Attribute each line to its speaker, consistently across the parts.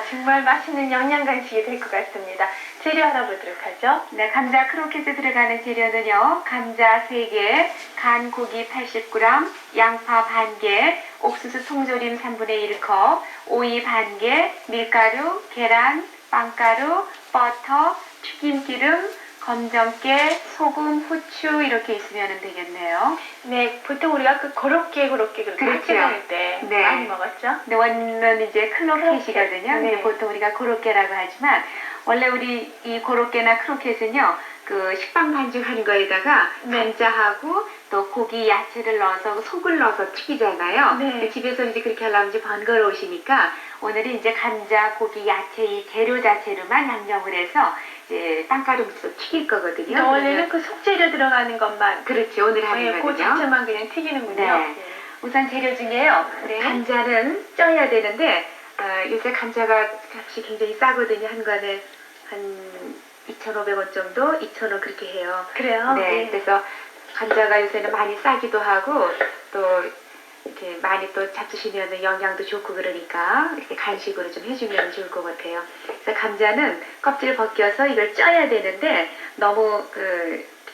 Speaker 1: 정말 맛있는 영양 간식이 될 것 같습니다. 재료 알아보도록 하죠.
Speaker 2: 네, 감자 크로켓에 들어가는 재료는요. 감자 3개, 간 고기 80g, 양파 반개, 옥수수 통조림 3분의 1컵, 오이 반개, 밀가루, 계란, 빵가루, 버터, 튀김기름, 검정깨, 소금, 후추 이렇게 있으면 되겠네요.
Speaker 1: 네, 보통 우리가 그렇게 그렇게
Speaker 2: 그렇죠.
Speaker 1: 학교 다닐 때
Speaker 2: 네.
Speaker 1: 많이 먹었죠.
Speaker 2: 네, 원래는 이제 크로켓이거든요.
Speaker 1: 네.
Speaker 2: 근데 보통 우리가 고로케라고 하지만 원래 우리 이 고로케나 크로켓은요. 그 식빵 반죽하는 거에다가
Speaker 1: 네.
Speaker 2: 감자하고 또 고기 야채를 넣어서 속을 넣어서 튀기잖아요.
Speaker 1: 네.
Speaker 2: 근데 집에서 이제 그렇게 하려면 이제 번거로우시니까 오늘은 이제 감자, 고기, 야채 이 재료 자체로만 양념을 해서 이제 빵가루 묻혀서 튀길 거거든요.
Speaker 1: 원래는 그 속재료 들어가는 것만
Speaker 2: 그렇죠. 오늘 하는
Speaker 1: 그
Speaker 2: 거든요.
Speaker 1: 자체만 그냥 튀기는군요.
Speaker 2: 네. 우선 재료 중에요.
Speaker 1: 네.
Speaker 2: 감자는 쪄야 되는데 요새 감자가 값이 굉장히 싸거든요. 한 관에 한 2,500원 정도, 2,000원 그렇게 해요.
Speaker 1: 그래요?
Speaker 2: 네. 그래서 감자가 요새는 많이 싸기도 하고 또 이렇게 많이 또 잡수시면 영양도 좋고 그러니까 이렇게 간식으로 좀 해주면 좋을 것 같아요. 그래서 감자는 껍질 벗겨서 이걸 쪄야 되는데 너무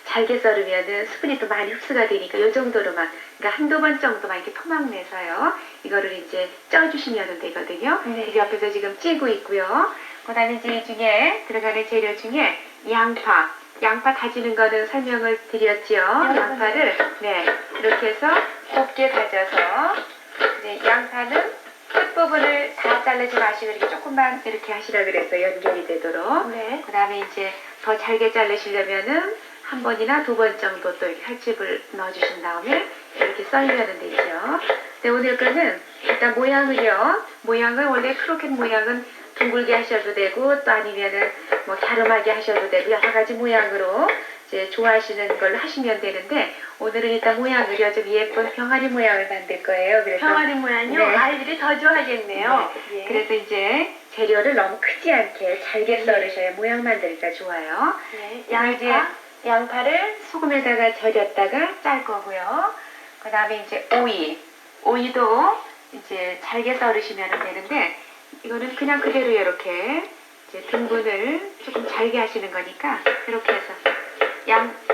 Speaker 2: 잘게 썰으면은 수분이 또 많이 흡수가 되니까 이 정도로만, 그러니까 한두 번 정도만 이렇게 토막 내서요. 이거를 이제 쪄주시면 되거든요.
Speaker 1: 네.
Speaker 2: 그래서 옆에서 지금 찌고 있고요. 그 다음에 이제 이 중에 들어가는 재료 중에 양파 다지는 거는 설명을 드렸지요. 양파를 네 이렇게 해서 곱게 다져서 이제 양파는 끝부분을 다 자르지 마시고 이렇게 조금만 이렇게 하시라 그랬어요. 연결이 되도록.
Speaker 1: 네.
Speaker 2: 그 다음에 이제 더 잘게 자르시려면은 한 번이나 두 번 정도 또 이렇게 칼집을 넣어주신 다음에 이렇게 썰면 되죠. 네, 오늘 거는 일단 모양을 원래 크로켓 모양은 둥글게 하셔도 되고 또 아니면은 뭐 갸름하게 하셔도 되고 여러 가지 모양으로 이제 좋아하시는 걸로 하시면 되는데 오늘은 일단 모양을요 좀 예쁜 병아리 모양을 만들 거예요. 그래서
Speaker 1: 병아리 모양요?
Speaker 2: 네.
Speaker 1: 아이들이 더 좋아하겠네요.
Speaker 2: 네.
Speaker 1: 예.
Speaker 2: 그래서 이제 재료를 너무 크지 않게 잘게 썰으셔야 모양 만들기가 좋아요.
Speaker 1: 네.
Speaker 2: 양파를 소금에다가 절였다가 짤 거고요. 그 다음에 이제 오이도 이제 잘게 썰으시면 되는데 이거는 그냥 그대로 이렇게 이제 등분을 조금 잘게 하시는 거니까 이렇게 해서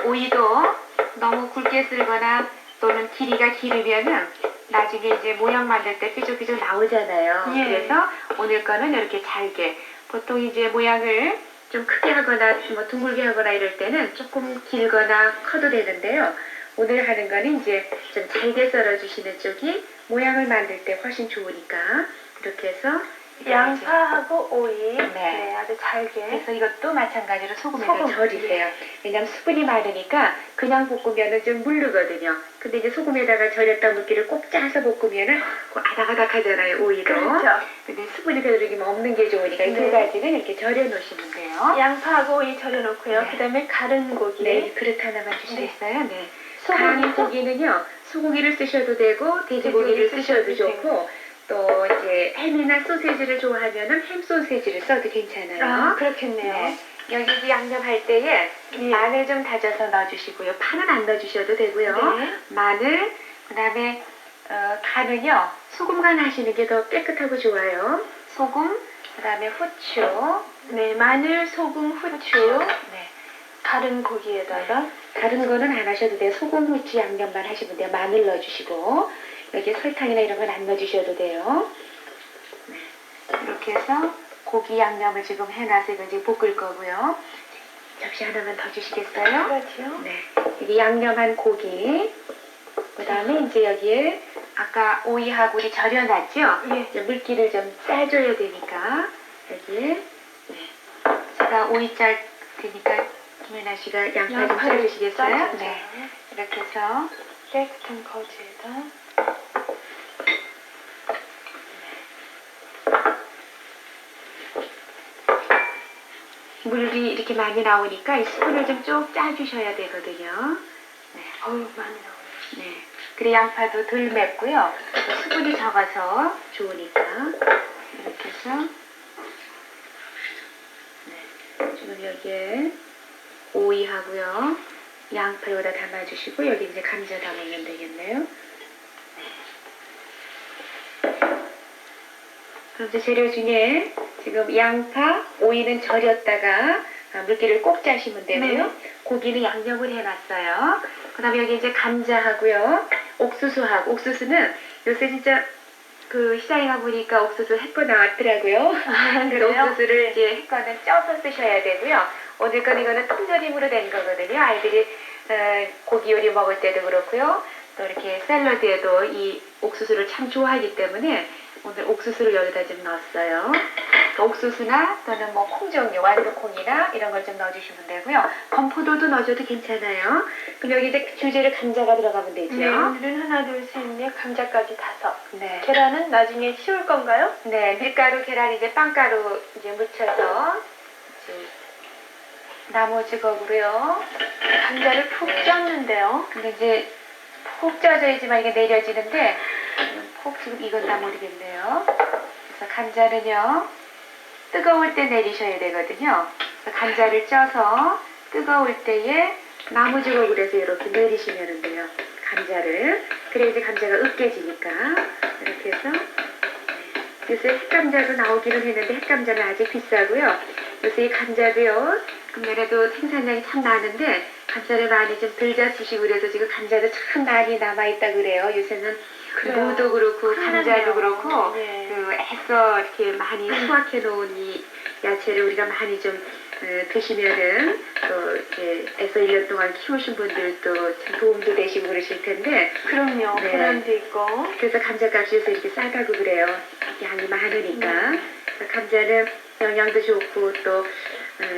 Speaker 2: 오이도 너무 굵게 쓸거나 또는 길이가 길으면은 나중에 이제 모양 만들 때 삐죽삐죽 나오잖아요.
Speaker 1: 예.
Speaker 2: 그래서 오늘 거는 이렇게 잘게, 보통 이제 모양을 좀 크게 하거나 뭐 둥글게 하거나 이럴 때는 조금 길거나 커도 되는데요. 오늘 하는 거는 이제 좀 잘게 썰어주시는 쪽이 모양을 만들 때 훨씬 좋으니까 이렇게 해서
Speaker 1: 양파하고 오이.
Speaker 2: 네.
Speaker 1: 아주 잘게.
Speaker 2: 그래서 이것도 마찬가지로 소금에
Speaker 1: 소금.
Speaker 2: 절이세요. 왜냐하면 수분이 많으니까 그냥 볶으면 좀 물르거든요. 근데 이제 소금에다가 절였던 물기를 꼭 짜서 볶으면은 아닥아닥하잖아요, 오이도.
Speaker 1: 그렇죠.
Speaker 2: 근데 수분이 그래도 없는 게 좋으니까 이 두
Speaker 1: 네.
Speaker 2: 가지는 이렇게 절여 놓으시면 돼요.
Speaker 1: 양파하고 오이 절여놓고요.
Speaker 2: 네.
Speaker 1: 그 다음에 가른 고기.
Speaker 2: 네, 그릇 하나만 주시겠어요? 네.
Speaker 1: 소고기.
Speaker 2: 간 고기는요, 소고기를 쓰셔도 되고 돼지고기를 쓰셔도 좋고 또 이제 햄이나 소세지를 좋아하면은 햄 소세지를 써도 괜찮아요.
Speaker 1: 아, 그렇겠네요.
Speaker 2: 네. 여기 이제 양념할 때에
Speaker 1: 예.
Speaker 2: 마늘 좀 다져서 넣어주시고요. 파는 안 넣어주셔도 되고요.
Speaker 1: 네.
Speaker 2: 마늘, 그 다음에 간은요. 소금 간 하시는 게 더 깨끗하고 좋아요. 소금, 그 다음에 후추.
Speaker 1: 네, 마늘, 소금, 후추.
Speaker 2: 네.
Speaker 1: 가른 고기에다가.
Speaker 2: 다른 거는 안 하셔도 돼요. 소금, 후추, 양념만 하시면 돼요. 마늘 넣어주시고 여기에 설탕이나 이런 건 안 넣어주셔도 돼요. 네. 이렇게 해서 고기 양념을 지금 해놔서 이거 이제 볶을 거고요. 접시 하나만 더 주시겠어요?
Speaker 1: 그렇죠.
Speaker 2: 네. 여기 양념한 고기. 그 다음에 이제 여기에 아까 오이하고 우리 절여놨죠?
Speaker 1: 예.
Speaker 2: 이제 물기를 좀 짜줘야 되니까 여기에 네. 제가 오이 짤 테니까 김연아 씨가 양파 좀 짜주시겠어요?
Speaker 1: 짜주세요.
Speaker 2: 네. 이렇게 해서
Speaker 1: 깨끗한 거지에다.
Speaker 2: 물이 이렇게 많이 나오니까 이 수분을 좀 쭉 짜주셔야 되거든요. 네.
Speaker 1: 어우, 많이 나오네.
Speaker 2: 네. 그래 양파도 덜 맵고요. 또 수분이 적어서 좋으니까 이렇게 해서 네. 지금 여기에 오이하고요. 양파 여기다 담아주시고 여기 이제 감자 담으면 되겠네요. 네. 그럼 이제 재료 중에 지금 양파, 오이는 절였다가 물기를 꼭 짜시면 되고요.
Speaker 1: 네.
Speaker 2: 고기는 양념을 해놨어요. 그 다음에 여기 이제 감자하고요. 옥수수하고, 옥수수는 요새 진짜 그 시장에 가보니까 옥수수 햇거 나왔더라고요. 그래서
Speaker 1: 그래요?
Speaker 2: 옥수수를 이제 햇거는 쪄서 쓰셔야 되고요. 오늘 건 이거는 통조림으로 된 거거든요. 아이들이 고기 요리 먹을 때도 그렇고요. 또 이렇게 샐러드에도 이 옥수수를 참 좋아하기 때문에 오늘 옥수수를 여기다 좀 넣었어요. 옥수수나 또는 뭐 콩종류, 완두콩이나 이런 걸 좀 넣어주시면 되고요. 건포도도 넣어줘도 괜찮아요. 그럼 여기 이제 주재료 감자가 들어가면 되죠.
Speaker 1: 네, 오늘은 하나, 둘, 셋, 넷, 감자까지 5.
Speaker 2: 네.
Speaker 1: 계란은 나중에 씌울 건가요?
Speaker 2: 네, 밀가루, 계란 이제 빵가루 이제 묻혀서 이제 나머지 거고요.
Speaker 1: 감자를 푹 쪘는데요.
Speaker 2: 근데 이제 푹 쪄져야지만 이게 내려지는데 푹 지금 익었나 모르겠네요. 그래서 감자는요 뜨거울 때 내리셔야 되거든요. 그래서 감자를 쪄서 뜨거울 때에 나무주걱으로 해서 이렇게 내리시면 돼요. 감자를. 그래야지 감자가 으깨지니까 이렇게 해서 요새 햇감자도 나오기는 했는데 햇감자는 아직 비싸고요. 요새 이 감자도요 금년에도 생산량이 참 많은데 감자를 많이 좀 덜 잡수시고 그래서 지금 감자도 참 많이 남아있다 그래요. 요새는
Speaker 1: 그래요.
Speaker 2: 무도 그렇고 감자도
Speaker 1: 큰일이네요.
Speaker 2: 그렇고
Speaker 1: 예.
Speaker 2: 그 애써 이렇게 많이 수확해 놓은 이 야채를 우리가 많이 좀 드시면은 또 이렇게 애써 1년 동안 키우신 분들도 참 도움도 되시고 그러실 텐데
Speaker 1: 그럼요.
Speaker 2: 네.
Speaker 1: 보람도 있고.
Speaker 2: 그래서 감자값이 요새 이렇게 싸다고 그래요. 양이 많으니까. 감자는 영양도 좋고 또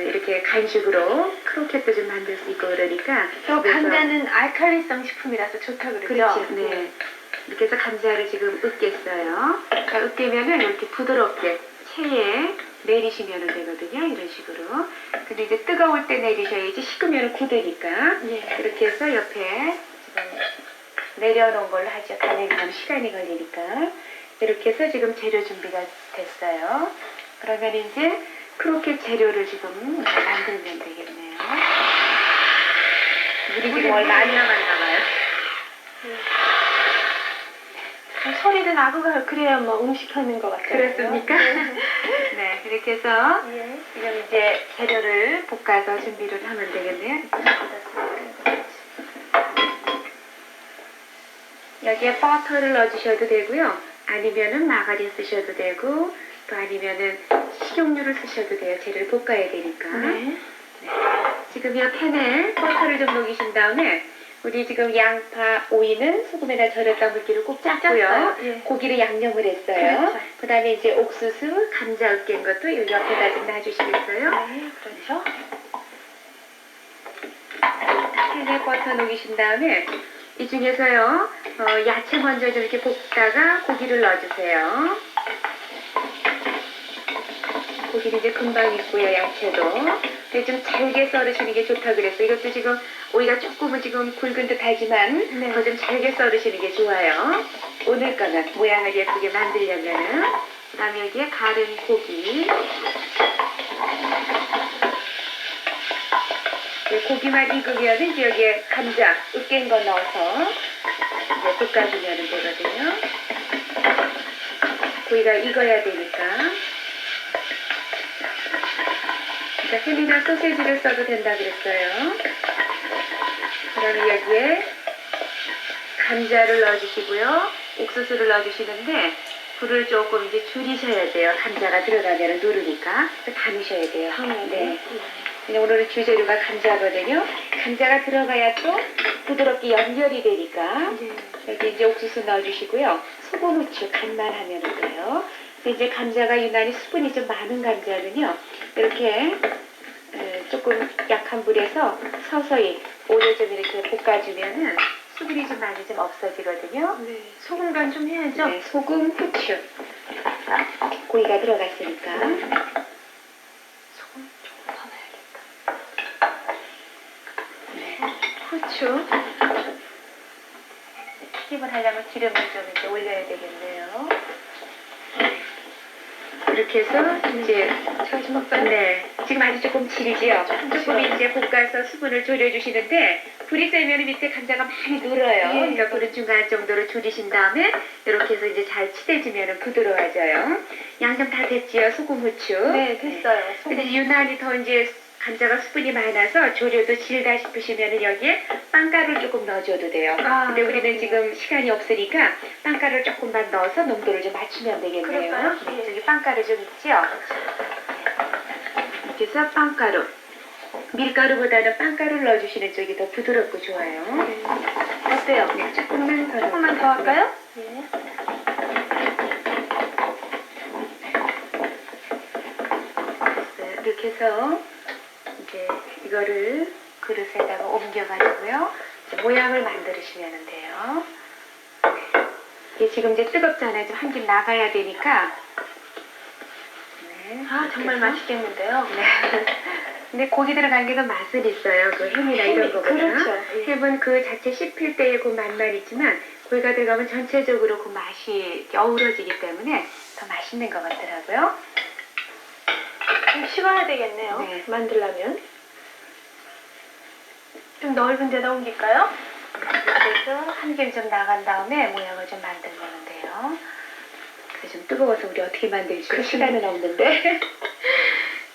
Speaker 2: 이렇게 간식으로 크로켓도 좀 만들 수 있고 그러니까
Speaker 1: 또
Speaker 2: 그래서-
Speaker 1: 감자는 알칼리성 식품이라서 좋다 그러죠?
Speaker 2: 그렇죠. 네. 이렇게 해서 감자를 지금 으깼어요. 자, 으깨면은 이렇게 부드럽게 체에 내리시면 되거든요. 이런 식으로. 근데 이제 뜨거울 때 내리셔야지 식으면 굳으니까.
Speaker 1: 예.
Speaker 2: 이렇게 해서 옆에 지금 내려놓은 걸로 하죠. 다 내리면 시간이 걸리니까. 이렇게 해서 지금 재료 준비가 됐어요. 그러면 이제 크로켓 재료를 지금 만들면 되겠네요. 물이 지금 얼마 안 남았나 봐요.
Speaker 1: 소리도 나고 그래야 뭐 음식하는 것 같아요.
Speaker 2: 그렇습니까? 네, 이렇게 해서
Speaker 1: 예.
Speaker 2: 지금 이제 재료를 볶아서 준비를 하면 되겠네요. 여기에 버터를 넣어주셔도 되고요. 아니면은 마가린 쓰셔도 되고, 또 아니면은 식용유를 쓰셔도 돼요. 재료를 볶아야 되니까.
Speaker 1: 네.
Speaker 2: 지금 이 팬에 버터를 좀 녹이신 다음에 우리 지금 양파, 오이는 소금에다 절였다 물기를 꼭 짰고요.
Speaker 1: 짰어요. 예.
Speaker 2: 고기를 양념을 했어요.
Speaker 1: 그렇죠.
Speaker 2: 그 다음에 이제 옥수수, 감자 으깬 것도 이 옆에다 좀 놔주시겠어요?
Speaker 1: 네, 그렇죠.
Speaker 2: 팬에 버터 녹이신 다음에 이 중에서요 야채 먼저 좀 이렇게 볶다가 고기를 넣어주세요. 고기는 이제 금방 익고요, 야채도. 근데 좀 잘게 썰으시는 게 좋다 그랬어요. 이것도 지금 오이가 조금은 지금 굵은 듯 하지만
Speaker 1: 네.
Speaker 2: 더 좀 잘게 썰으시는 게 좋아요. 오늘 거는 모양을 예쁘게 만들려면은. 그 다음에 여기에 갈은 고기. 네, 고기만 익으면 이제 여기에 감자 으깬 거 넣어서 이제 볶아주면 되거든요. 고기가 익어야 되니까. 햄이나 소세지를 써도 된다 그랬어요. 그러면 여기에 감자를 넣어주시고요. 옥수수를 넣어주시는데 불을 조금 이제 줄이셔야 돼요. 감자가 들어가면 누르니까. 담으셔야 돼요. 네. 오늘은 주재료가 감자거든요. 감자가 들어가야 또 부드럽게 연결이 되니까.
Speaker 1: 네.
Speaker 2: 여기 이제 옥수수 넣어주시고요. 소금, 후추 간만 하면 돼요. 근데 이제 감자가 유난히 수분이 좀 많은 감자는요. 이렇게 조금 약한 불에서 서서히 오래 좀 이렇게 볶아주면은 수분이 좀 많이 좀 없어지거든요.
Speaker 1: 네. 소금 간 좀 해야죠?
Speaker 2: 네, 소금, 후추. 고기가 들어갔으니까.
Speaker 1: 소금 조금 더 넣어야겠다.
Speaker 2: 네.
Speaker 1: 후추.
Speaker 2: 튀김을 하려면 기름을 좀 이렇게 올려야 되겠네요. 이렇게 해서 이제
Speaker 1: 잘 먹어요.
Speaker 2: 네, 지금 아주 조금 질지요. 조금 이제 볶아서 수분을 졸여주시는데 불이 세면 밑에 감자가 많이 눌어요.
Speaker 1: 예.
Speaker 2: 그러니까 불은 중간 정도로 줄이신 다음에 이렇게 해서 이제 잘 치대주면 부드러워져요. 양념 다 됐지요. 소금, 후추.
Speaker 1: 네, 됐어요.
Speaker 2: 근데 유난히 더 이제 감자가 수분이 많아서 졸여도 질다 싶으시면 여기에 빵가루를 조금 넣어줘도 돼요.
Speaker 1: 아,
Speaker 2: 근데 우리는
Speaker 1: 그렇군요.
Speaker 2: 지금 시간이 없으니까 빵가루를 조금만 넣어서 농도를 좀 맞추면 되겠네요.
Speaker 1: 그럴까요? 예.
Speaker 2: 저기 빵가루 좀 있죠? 이렇게 해서 빵가루. 밀가루보다는 빵가루를 넣어주시는 쪽이 더 부드럽고 좋아요.
Speaker 1: 네. 어때요?
Speaker 2: 네, 조금만 더.
Speaker 1: 조금만 더 할까요? 예.
Speaker 2: 네, 이렇게 해서 이제 이거를 그릇에다가 옮겨가지고요. 이제 모양을 만들으시면 돼요. 네. 이게 지금 이제 뜨겁잖아요. 좀 한 김 나가야 되니까. 네,
Speaker 1: 아, 정말
Speaker 2: 이렇게 해서.
Speaker 1: 맛있겠는데요?
Speaker 2: 네. 근데 고기 들어간 게 더 맛은 있어요. 그 햄이나 이런 거보다.
Speaker 1: 그렇죠. 예.
Speaker 2: 햄은 그 자체 씹힐 때의 그 맛만 있지만 고기가 들어가면 전체적으로 그 맛이 이렇게 어우러지기 때문에 더 맛있는 것 같더라고요.
Speaker 1: 좀 식어야 되겠네요.
Speaker 2: 네.
Speaker 1: 만들려면. 좀 넓은 데다 옮길까요?
Speaker 2: 그래서 한 김 좀 나간 다음에 모양을 좀 만들면 돼요. 그래서 좀 뜨거워서 우리 어떻게 만들지
Speaker 1: 그렇군요.
Speaker 2: 시간은 없는데.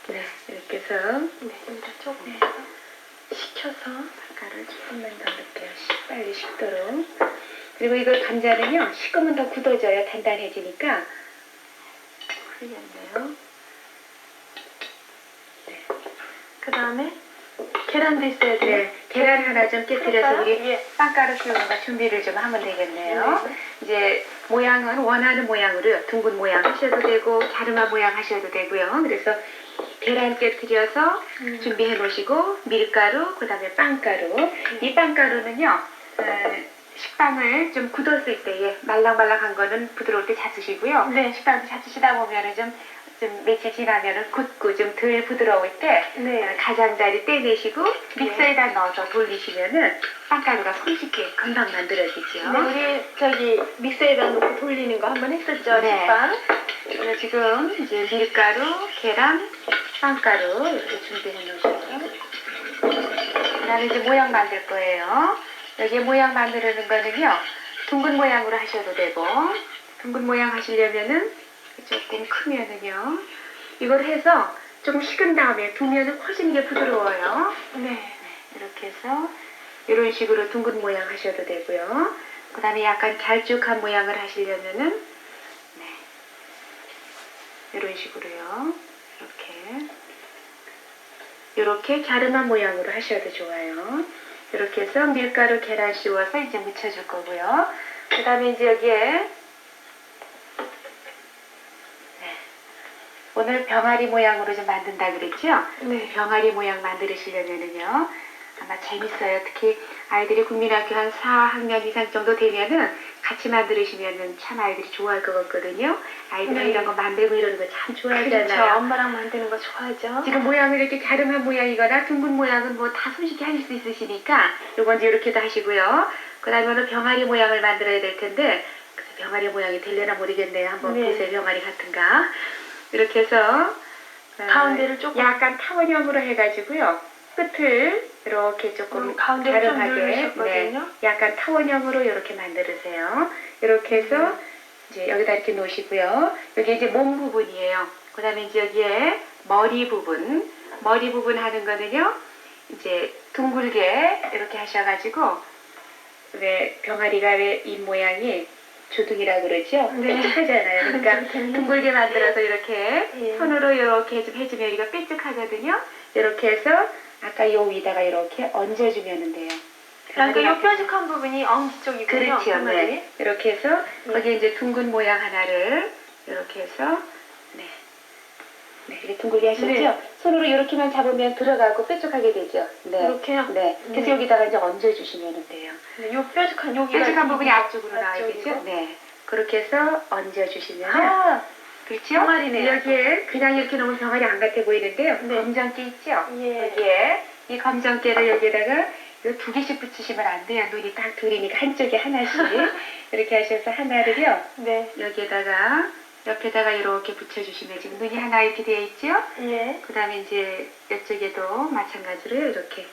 Speaker 2: 네, 이렇게 해서
Speaker 1: 네, 일단 조금 더 식혀서.
Speaker 2: 가루를 조금만 더 넣을게요. 빨리 식도록. 그리고 이거 감자는요, 식으면 더 굳어져요. 단단해지니까. 흘렸네요.
Speaker 1: 그 다음에 계란도 있어야 돼요.
Speaker 2: 네, 계란 하나 좀 깨뜨려서 우리
Speaker 1: 예.
Speaker 2: 빵가루 키우는 거 준비를 좀 하면 되겠네요.
Speaker 1: 네.
Speaker 2: 이제 모양은 원하는 모양으로요. 둥근 모양 하셔도 되고 자르마 모양 하셔도 되고요. 그래서 계란 깨뜨려서 준비해 놓으시고 밀가루, 그 다음에 빵가루. 이 빵가루는요. 식빵을 좀 굳었을 때에 말랑말랑한 거는 부드러울 때 잡수시고요.
Speaker 1: 네.
Speaker 2: 식빵 잡수시다 보면은 좀 며칠 지나면은 굳고 좀 덜 부드러울 때
Speaker 1: 네.
Speaker 2: 가장자리 떼내시고 믹서에다 넣어서 돌리시면은 빵가루가 손쉽게 금방 만들어지죠.
Speaker 1: 네, 우리 저기 믹서에다 놓고 돌리는 거 한번 했었죠,
Speaker 2: 네.
Speaker 1: 식빵.
Speaker 2: 그래서 지금 이제 밀가루, 계란, 빵가루 이렇게 준비해 놓으셨고요. 그다음에 이제 모양 만들 거예요. 여기 모양 만드는 거는요, 둥근 모양으로 하셔도 되고, 둥근 모양 하시려면은 조금 크면은요, 이걸 해서 조금 식은 다음에 두면은 훨씬 이게 부드러워요.
Speaker 1: 네.
Speaker 2: 이렇게 해서 이런 식으로 둥근 모양 하셔도 되고요. 그 다음에 약간 길쭉한 모양을 하시려면은 네, 이런 식으로요. 이렇게 갸름한 모양으로 하셔도 좋아요. 이렇게 해서 밀가루 계란 씌워서 이제 묻혀줄 거고요. 그 다음에 이제 여기에 오늘 병아리 모양으로 좀 만든다 그랬죠?
Speaker 1: 네.
Speaker 2: 병아리 모양 만들으시려면은요, 아마 재밌어요. 특히 아이들이 국민학교 한 4학년 이상 정도 되면은 같이 만들으시면은 참 아이들이 좋아할 것 같거든요. 아이들이
Speaker 1: 네.
Speaker 2: 이런 거 만들고 이러는 거 참 좋아하잖아요.
Speaker 1: 그렇죠. 엄마랑 만드는 거 좋아하죠.
Speaker 2: 지금 모양을 이렇게 갸름한 모양이거나 둥근 모양은 뭐 다 손쉽게 하실 수 있으시니까 요건 이제 이렇게도 하시고요. 그 다음에 병아리 모양을 만들어야 될 텐데 글쎄 병아리 모양이 되려나 모르겠네요. 한번
Speaker 1: 네.
Speaker 2: 보세요. 병아리 같은가. 이렇게 해서
Speaker 1: 가운데를 조금
Speaker 2: 약간 타원형으로 해가지고요. 끝을 이렇게 조금
Speaker 1: 가운데를 좀
Speaker 2: 갸름하게
Speaker 1: 누르셨거든요.
Speaker 2: 약간 타원형으로 이렇게 만들으세요. 이렇게 해서 이제 여기다 이렇게 놓으시고요. 여기 이제 몸 부분이에요. 그 다음에 이제 여기에 머리 부분 하는 거는요. 이제 둥글게 이렇게 하셔가지고 왜 병아리가 왜 이 모양이 주둥이라 그러죠?
Speaker 1: 네.
Speaker 2: 뾰족하잖아요. 그러니까 둥글게 만들어서 이렇게
Speaker 1: 예.
Speaker 2: 손으로 이렇게 좀 해주면 여기가 뾰족하거든요. 이렇게 해서 아까 요 위다가 이렇게 얹어주면 돼요.
Speaker 1: 그러니까 요 뾰족한 부분이 엄지 쪽이군요.
Speaker 2: 그렇죠.
Speaker 1: 병아리.
Speaker 2: 네. 이렇게 해서
Speaker 1: 예.
Speaker 2: 거기에 이제 둥근 모양 하나를 이렇게 해서 네, 이렇게 둥글게 하셨죠?
Speaker 1: 네.
Speaker 2: 손으로 이렇게만 잡으면 들어가고 뾰족하게 되죠. 네.
Speaker 1: 이렇게요?
Speaker 2: 네. 그래서
Speaker 1: 네.
Speaker 2: 여기다가 이제 얹어주시면 돼요.
Speaker 1: 네, 요 뾰족한 여기가
Speaker 2: 뾰족한 부분이 앞쪽으로
Speaker 1: 앞쪽이고.
Speaker 2: 나와야겠죠? 네. 그렇게 해서 얹어주시면
Speaker 1: 아,
Speaker 2: 그렇죠?
Speaker 1: 병아리네요.
Speaker 2: 여기에 그냥 이렇게 놓으면 병아리 안 같아 보이는데요.
Speaker 1: 네.
Speaker 2: 검정깨 있죠?
Speaker 1: 예.
Speaker 2: 여기에 이 검정깨를 여기에다가 이거 2개씩 붙이시면 안 돼요. 눈이 딱 둘이니까 한쪽에 하나씩 이렇게 하셔서 하나를요.
Speaker 1: 네.
Speaker 2: 여기에다가 옆에다가 이렇게 붙여주시면 지금 눈이 하나 이렇게 되어 있죠?
Speaker 1: 예.
Speaker 2: 그 다음에 이제 이쪽에도 마찬가지로 이렇게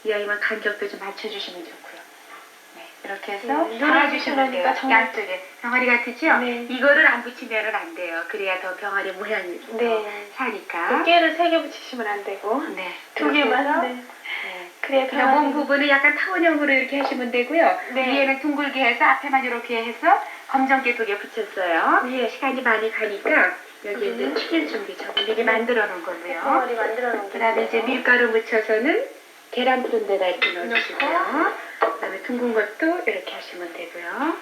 Speaker 2: 이 아이만 간격도 좀 맞춰주시면 좋고요. 네, 이렇게 해서
Speaker 1: 눈을
Speaker 2: 달아주시면 돼요.
Speaker 1: 붙여놓으니까 정말-
Speaker 2: 양쪽에 병아리 같으죠?
Speaker 1: 네.
Speaker 2: 이거를 안 붙이면 안 돼요. 그래야 더 병아리 모양이
Speaker 1: 네.
Speaker 2: 사니까.
Speaker 1: 두께를 3개 붙이시면 안 되고
Speaker 2: 네.
Speaker 1: 2개만. 네.
Speaker 2: 네.
Speaker 1: 그래야
Speaker 2: 그냥 몸
Speaker 1: 병아리.
Speaker 2: 부분은 약간 타원형으로 이렇게 하시면 되고요.
Speaker 1: 네.
Speaker 2: 위에는 둥글게 해서 앞에만 이렇게 해서 검정깨 2개 붙였어요.
Speaker 1: 예.
Speaker 2: 시간이 많이 가니까 여기 이제 튀길 준비 조금 미리 만들어 놓은 거고요.
Speaker 1: 병아리 만들어 놓은
Speaker 2: 그 다음에 이제 밀가루 묻혀서는 계란 푸른 데다 이렇게 넣어주시고요. 그 다음에 둥근 것도 이렇게 하시면 되고요.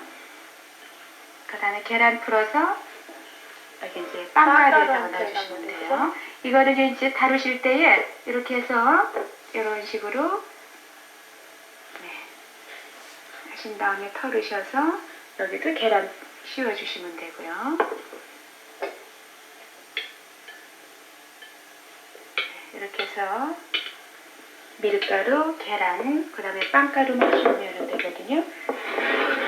Speaker 2: 그 다음에 계란 풀어서 여기 이제 빵가루에다가 넣어주시면 돼요. 이거는 이제 다루실 때에 이렇게 해서 이런 식으로 네, 하신 다음에 털으셔서 여기도 계란 씌워주시면 되고요. 네, 이렇게 해서 밀가루, 계란, 그 다음에 빵가루만 씌우면 되거든요.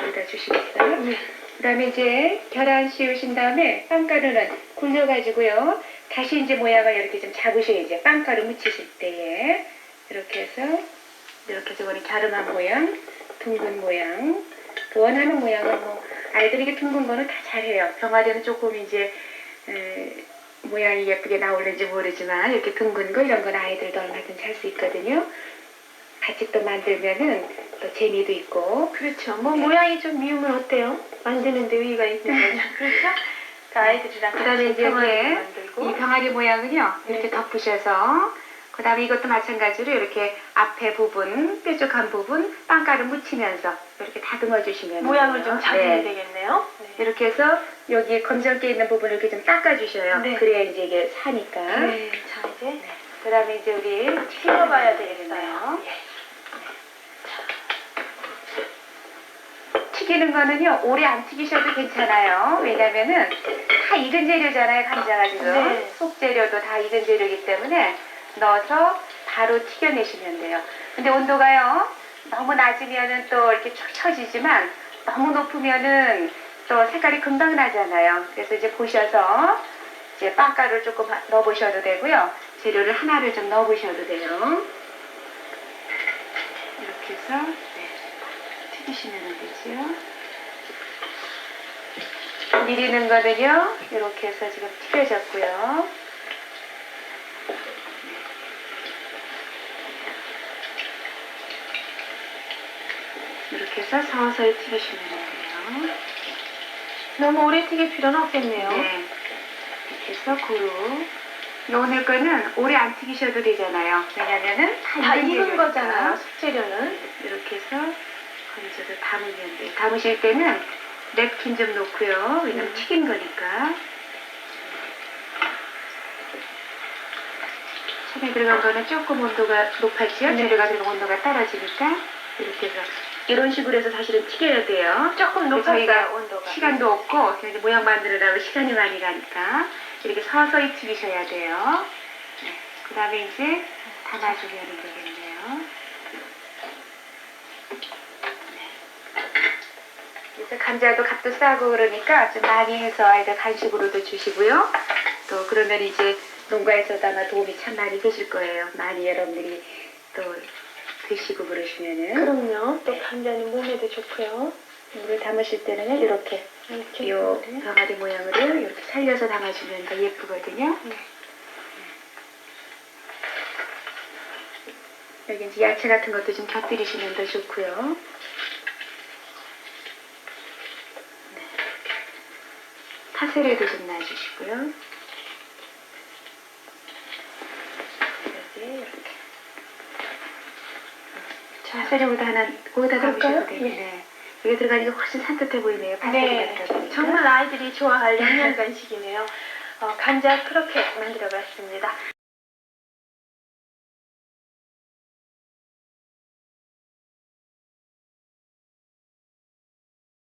Speaker 2: 여기다 주시겠어요?
Speaker 1: 네.
Speaker 2: 그 다음에 이제 계란 씌우신 다음에 빵가루는 굴려가지고요. 다시 이제 모양을 이렇게 좀 잡으셔야 이제 빵가루 묻히실 때에 이렇게 해서 이거는 갸름한 모양, 둥근 모양, 그 원하는 모양은 뭐 아이들에게 둥근 거는 다 잘해요. 병아리는 조금 이제 모양이 예쁘게 나오는지 모르지만 이렇게 둥근 거 이런 건 아이들도 얼마든지 할 수 있거든요. 같이 또 만들면은 또 재미도 있고.
Speaker 1: 그렇죠. 뭐 모양이 좀 미우면 어때요? 만드는데 의의가 있는 거죠. 그렇죠? 그 아이들이랑
Speaker 2: 그 다음에
Speaker 1: 같이
Speaker 2: 이제
Speaker 1: 병아리도 만들고.
Speaker 2: 이 병아리 모양은요 이렇게
Speaker 1: 네.
Speaker 2: 덮으셔서 그 다음에 이것도 마찬가지로 이렇게 앞에 부분, 뾰족한 부분 빵가루 묻히면서 이렇게 다듬어 주시면
Speaker 1: 모양을
Speaker 2: 돼요.
Speaker 1: 좀 잡으면
Speaker 2: 네.
Speaker 1: 되겠네요. 네.
Speaker 2: 이렇게 해서 여기 검정깨 있는 부분을 이렇게 좀 닦아주셔요.
Speaker 1: 네.
Speaker 2: 그래야 이제 이게 사니까.
Speaker 1: 네. 자 이제
Speaker 2: 그 다음에 이제 우리
Speaker 1: 튀겨봐야 되겠어요. 예.
Speaker 2: 튀기는 거는요 오래 안 튀기셔도 괜찮아요. 왜냐면은 다 익은 재료잖아요. 감자가 지금
Speaker 1: 네.
Speaker 2: 속 재료도 다 익은 재료이기 때문에 넣어서 바로 튀겨내시면 돼요. 근데 온도가요 너무 낮으면은 또 이렇게 축 처지지만 너무 높으면은 또 색깔이 금방 나잖아요. 그래서 이제 보셔서 이제 빵가루를 조금 넣어보셔도 되고요. 재료를 하나를 좀 넣어보셔도 돼요. 이렇게 해서 네, 튀기시면 되죠. 미리는 거는요 이렇게 해서 지금 튀겨졌고요. 이렇게 해서 서서히 튀기시면 돼요.
Speaker 1: 너무 오래 튀길 필요는 없겠네요.
Speaker 2: 네. 이렇게 해서 고루. 오늘 거는 오래 안 튀기셔도 되잖아요. 왜냐면은
Speaker 1: 다 익은
Speaker 2: 재료니까.
Speaker 1: 거잖아요. 숙재료는.
Speaker 2: 이렇게 해서 건져서 담으면 돼요. 담으실 때는 냅킨 좀 놓고요. 왜냐면 튀긴 거니까. 손에 들어간 거는 조금 온도가 높았죠?
Speaker 1: 네.
Speaker 2: 재료가 들어간 온도가 떨어지니까 이렇게 해서 이런 식으로 해서 사실은 튀겨야 돼요.
Speaker 1: 조금
Speaker 2: 근데
Speaker 1: 높았어요,
Speaker 2: 저희가
Speaker 1: 온도가.
Speaker 2: 시간도 없고 그냥 이제 모양 만들느라고 시간이 많이 가니까 이렇게 서서히 튀기셔야 돼요. 네. 그 다음에 이제 담아주면 되겠네요. 그래서 감자도 값도 싸고 그러니까 좀 많이 해서 아이들 간식으로도 주시고요. 또 그러면 이제 농가에서도 아마 도움이 참 많이 되실 거예요. 많이 여러분들이 또 드시고 그러시면은.
Speaker 1: 그럼요. 또 감자는 몸에도 좋고요.
Speaker 2: 물을 담으실 때는 이렇게
Speaker 1: 이렇게.
Speaker 2: 요
Speaker 1: 네.
Speaker 2: 병아리 모양으로 이렇게 살려서 담아주면 더 예쁘거든요.
Speaker 1: 네.
Speaker 2: 여기 이제 야채 같은 것도 좀 곁들이시면 더 좋고요. 네. 파세리도 좀 놔주시고요. 여기 이렇게. 파세리보다 하나 거기다
Speaker 1: 그럴까요?
Speaker 2: 담으셔도 되겠네. 네. 여기 들어가니까 훨씬 산뜻해 보이네요.
Speaker 1: 네.
Speaker 2: 파세리가 들어가니까.
Speaker 1: 정말 아이들이 좋아할 영양 간식이네요. 감자 크로켓 만들어 봤습니다.